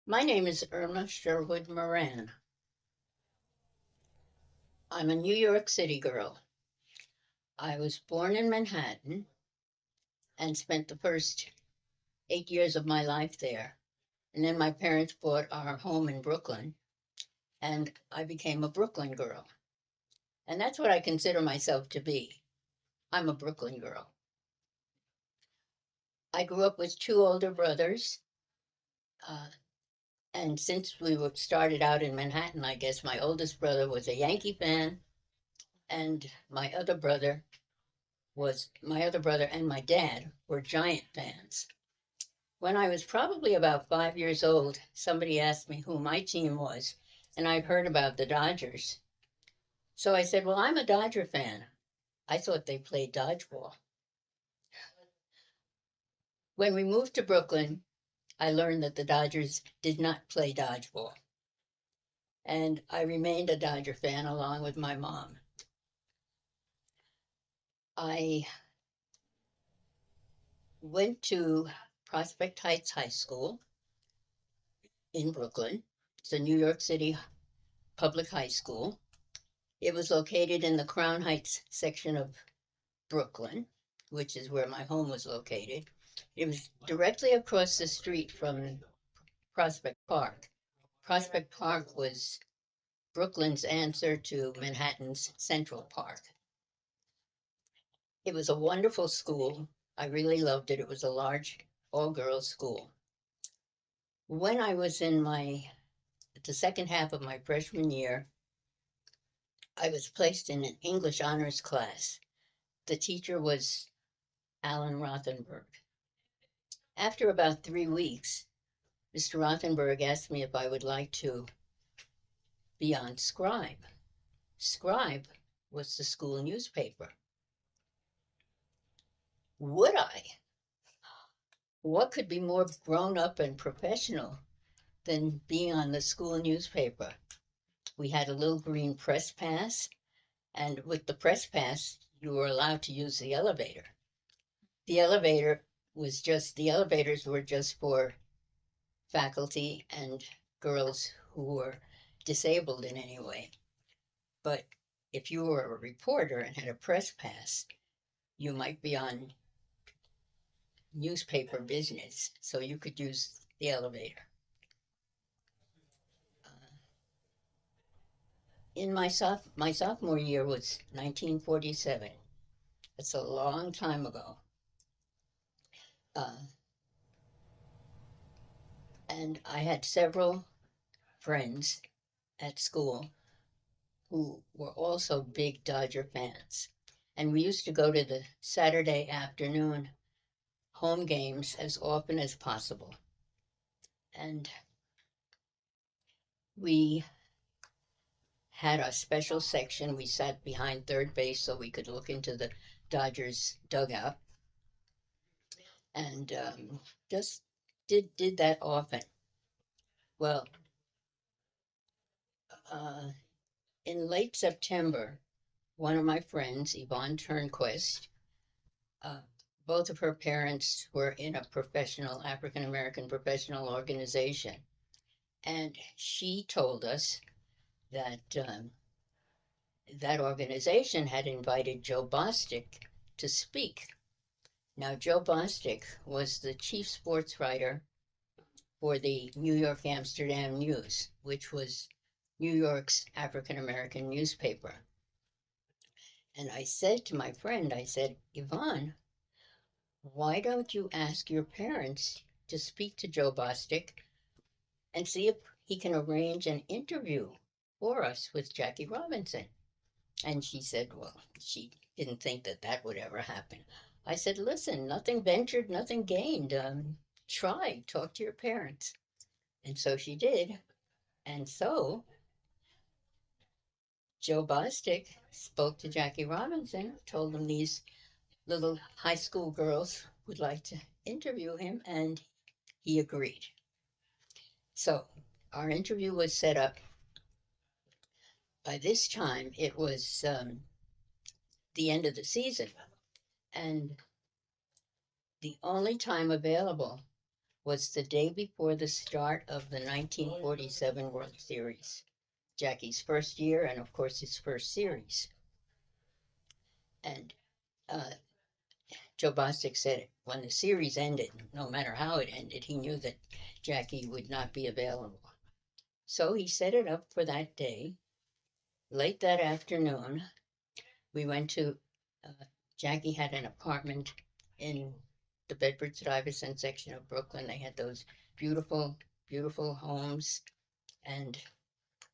My name is Irma Sherwood Moran. I'm a New York City girl. I was born in Manhattan and spent the first 8 years of my life there. And then my parents bought our home in Brooklyn, and I became a Brooklyn girl. And that's what I consider myself to be. I'm a Brooklyn girl. I grew up with two older brothers. Uh, and since we were started out in Manhattan, I guess my oldest brother was a Yankee fan, and my other brother and my dad were Giant fans. When I was probably about 5 years old, somebody asked me who my team was, and I'd heard about the Dodgers. So I said, "Well, I'm a Dodger fan." I thought they played dodgeball. When we moved to Brooklyn, I learned that the Dodgers did not play dodgeball, and I remained a Dodger fan along with my mom. I went to Prospect Heights High School in Brooklyn. It's a New York City public high school. It was located in the Crown Heights section of Brooklyn, which is where my home was located. It was directly across the street from Prospect Park. Prospect Park was Brooklyn's answer to Manhattan's Central Park. It was a wonderful school. I really loved it. It was a large all-girls school. When I was in the second half of my freshman year, I was placed in an English honors class. The teacher was Alan Rothenberg. After about 3 weeks, Mr. Rothenberg asked me if I would like to be on Scribe. Scribe was the school newspaper. Would I? What could be more grown up and professional than being on the school newspaper? We had a little green press pass, and with the press pass, you were allowed to use the elevator. The elevators were just for faculty and girls who were disabled in any way. But if you were a reporter and had a press pass, you might be on newspaper business, so you could use the elevator. In my sophomore year was 1947. That's a long time ago. Uh, and I had several friends at school who were also big Dodger fans. And we used to go to the Saturday afternoon home games as often as possible. And we had a special section. We sat behind third base so we could look into the Dodgers dugout, and just did that often. Well, uh, in late September, one of my friends, Yvonne Turnquist, uh, both of her parents were in a professional African American professional organization, and she told us that that organization had invited Joe Bostic to speak. Now, Joe Bostic was the chief sports writer for the New York Amsterdam News, which was New York's African American newspaper. And I said to my friend, I said, "Yvonne, why don't you ask your parents to speak to Joe Bostic and see if he can arrange an interview for us with Jackie Robinson?" And she said, well, she didn't think that that would ever happen. I said, "Listen, nothing ventured, nothing gained. Talk to your parents." And so she did. And so Joe Bostic spoke to Jackie Robinson, told him these little high school girls would like to interview him, and he agreed. So our interview was set up. By this time, it was the end of the season, and the only time available was the day before the start of the 1947 World Series. Jackie's first year, and of course his first series. And Joe Bostic said when the series ended, no matter how it ended, he knew that Jackie would not be available. So he set it up for that day. Late that afternoon, we went to, Jackie had an apartment in the Bedford-Stuyvesant section of Brooklyn. They had those beautiful, beautiful homes. And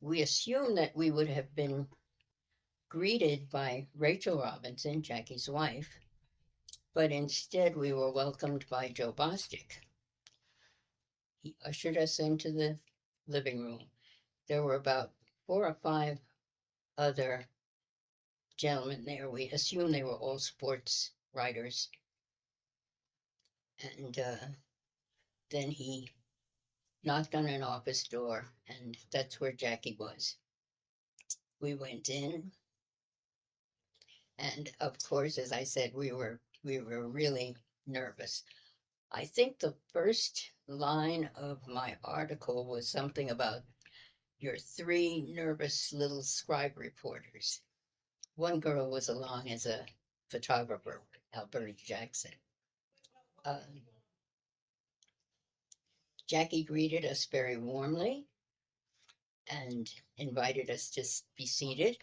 we assumed that we would have been greeted by Rachel Robinson, Jackie's wife, but instead we were welcomed by Joe Bostic. He ushered us into the living room. There were about 4 or 5 other gentlemen there. We assumed they were all sports writers. And then he knocked on an office door, and that's where Jackie was. We went in, and of course, as I said, we were really nervous. I think the first line of my article was something about your 3 nervous little scribe reporters. One girl was along as a photographer, Alberta Jackson. Jackie greeted us very warmly and invited us to be seated.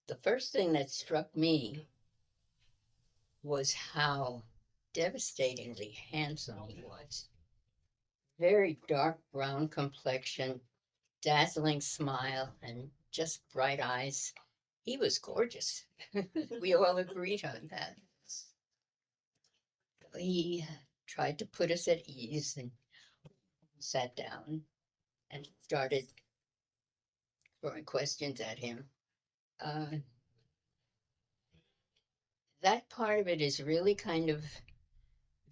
The first thing that struck me was how devastatingly handsome he was. Very dark brown complexion, dazzling smile, and just bright eyes. He was gorgeous. We all agreed on that. He tried to put us at ease and sat down and started throwing questions at him. That part of it is really kind of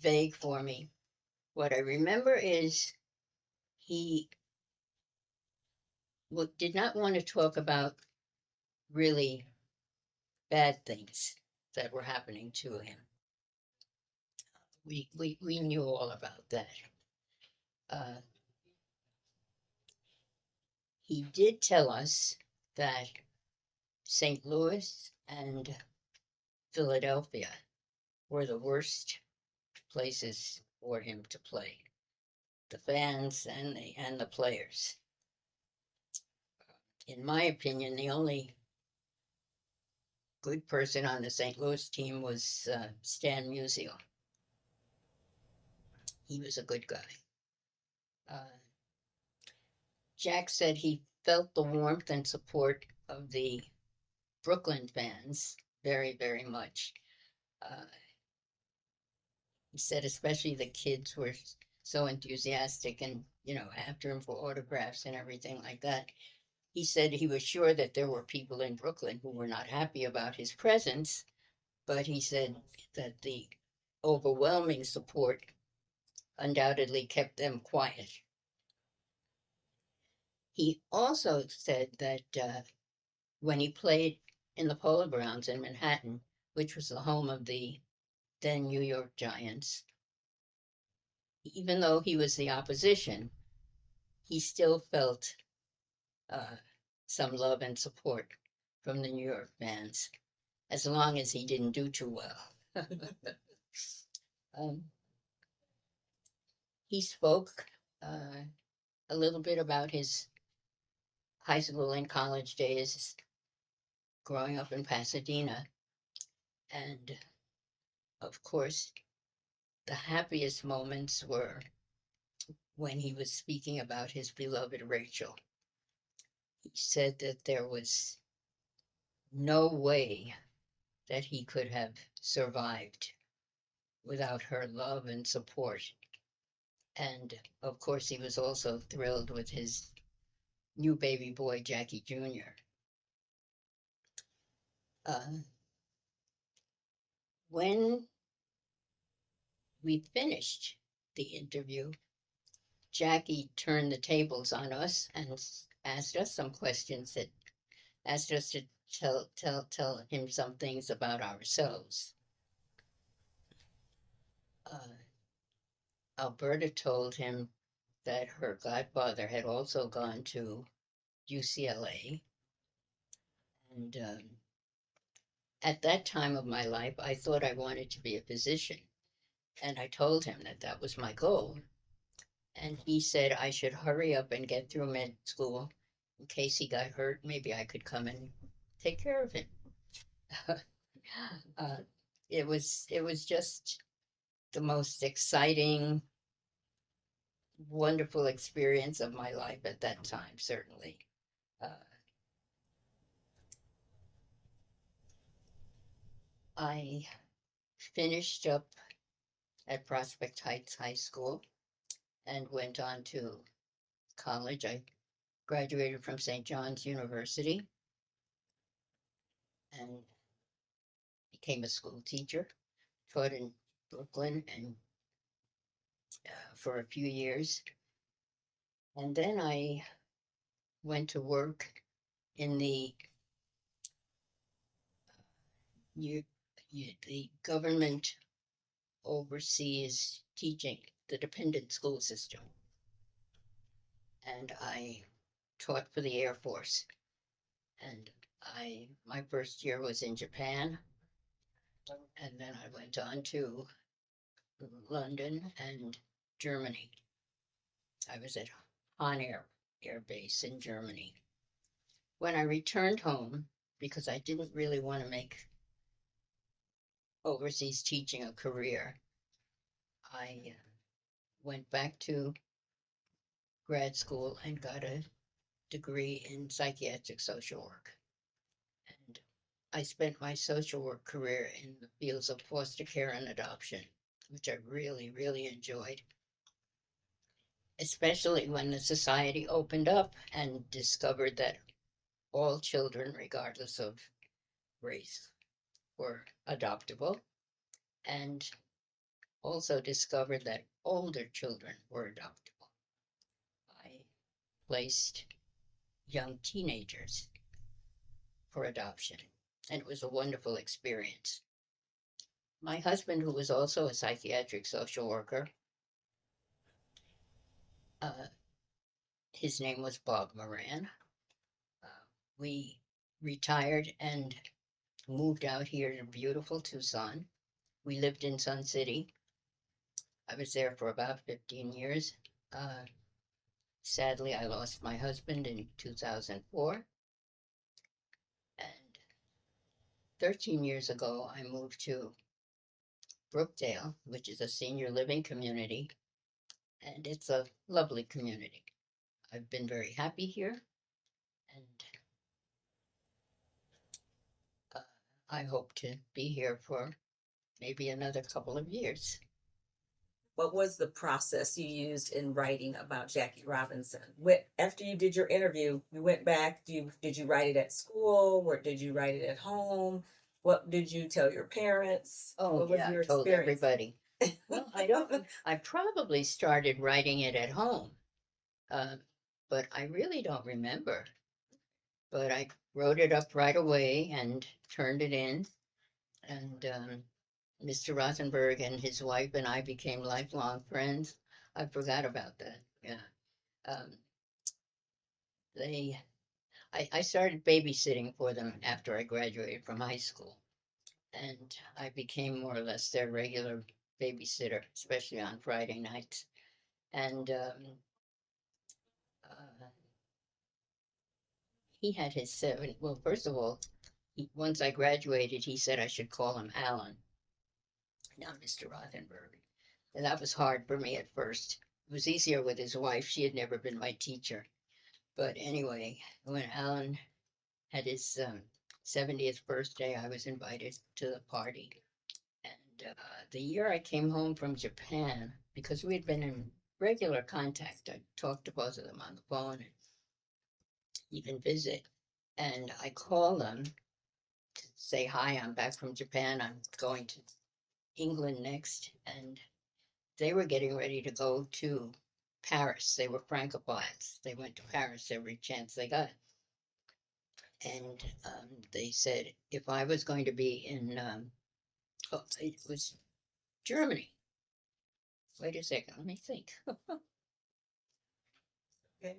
vague for me. What I remember is he did not want to talk about really bad things that were happening to him. We knew all about that. He did tell us that St. Louis and Philadelphia were the worst places for him to play, the fans and the players. In my opinion, the only good person on the St. Louis team was Stan Musial. He was a good guy. Jack said he felt the warmth and support of the Brooklyn fans very, very much. He said especially the kids were so enthusiastic and, after him for autographs and everything like that. He said he was sure that there were people in Brooklyn who were not happy about his presence, but he said that the overwhelming support undoubtedly kept them quiet. He also said that when he played in the Polo Grounds in Manhattan, which was the home of the then New York Giants, even though he was the opposition, he still felt some love and support from the New York fans, as long as he didn't do too well. He spoke a little bit about his high school and college days growing up in Pasadena. And of course, the happiest moments were when he was speaking about his beloved Rachel. He said that there was no way that he could have survived without her love and support. And of course, he was also thrilled with his new baby boy, Jackie Jr. When we finished the interview, Jackie turned the tables on us and asked us some questions, that asked us to tell him some things about ourselves. Alberta told him that her godfather had also gone to UCLA. And at that time of my life, I thought I wanted to be a physician. And I told him that that was my goal. And he said I should hurry up and get through med school in case he got hurt. Maybe I could come and take care of him. uh, it was just the most exciting, wonderful experience of my life at that time, certainly. Uh, I finished up at Prospect Heights High School and went on to college. I graduated from St. John's University and became a school teacher, taught in Brooklyn and for a few years. And then I went to work in the government oversees teaching the dependent school system. And I taught for the Air Force. And my first year was in Japan. And then I went on to London and Germany. I was at Han Air Base in Germany. When I returned home, because I didn't really want to make overseas teaching a career, I went back to grad school and got a degree in psychiatric social work. And I spent my social work career in the fields of foster care and adoption, which I really, really enjoyed, especially when the society opened up and discovered that all children, regardless of race, were adoptable, and also discovered that older children were adoptable. I placed young teenagers for adoption, and it was a wonderful experience. My husband, who was also a psychiatric social worker, his name was Bob Moran. We retired and moved out here to beautiful Tucson. We lived in Sun City. I was there for about 15 years. Sadly, I lost my husband in 2004. And 13 years ago, I moved to Brookdale, which is a senior living community, and it's a lovely community. I've been very happy here, and I hope to be here for maybe another couple of years. What was the process you used in writing about Jackie Robinson? After you did your interview, you went back. Did you write it at school, or did you write it at home? What did you tell your parents? Oh, what was yeah, your I told experience? everybody. Well, I probably started writing it at home, but I really don't remember. But I wrote it up right away and turned it in. And Mr. Rothenberg and his wife and I became lifelong friends. I forgot about that. Yeah. Um, I started babysitting for them after I graduated from high school. And I became more or less their regular babysitter, especially on Friday nights. And he had his seven. Well, first of all, once I graduated, he said I should call him Alan, not Mr. Rothenberg. And that was hard for me at first. It was easier with his wife. She had never been my teacher. But anyway, when Alan had his 70th birthday, I was invited to the party. And the year I came home from Japan, because we had been in regular contact, I talked to both of them on the phone and even visit. And I called them to say, hi, I'm back from Japan. I'm going to England next. And they were getting ready to go to Paris. They were Francophiles. They went to Paris every chance they got. And they said if I was going to be in, it was Germany. Wait a second, let me think. Okay.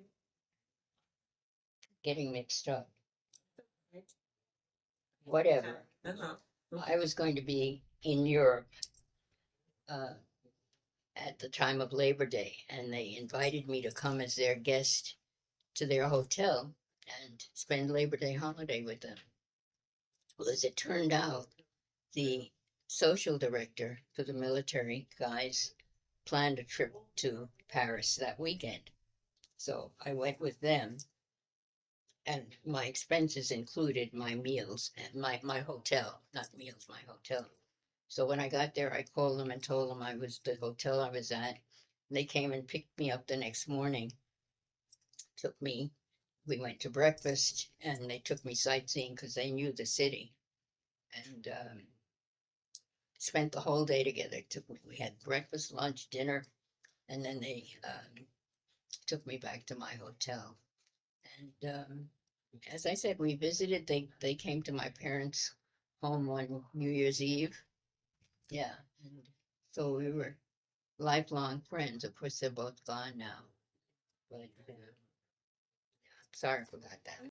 Getting mixed up. Right. Whatever. Uh-huh. I was going to be in Europe uh, at the time of Labor Day, and they invited me to come as their guest to their hotel and spend Labor Day holiday with them. Well, as it turned out, the social director for the military guys planned a trip to Paris that weekend. So I went with them, and my expenses included my meals and my hotel, not meals, my hotel. So when I got there, I called them and told them I was the hotel I was at. They came and picked me up the next morning, took me, we went to breakfast, and they took me sightseeing because they knew the city. And spent the whole day together. We had breakfast, lunch, dinner, and then they took me back to my hotel. And as I said, we visited. They came to my parents' home on New Year's Eve. Yeah, and so we were lifelong friends. Of course, they're both gone now, but sorry I forgot that.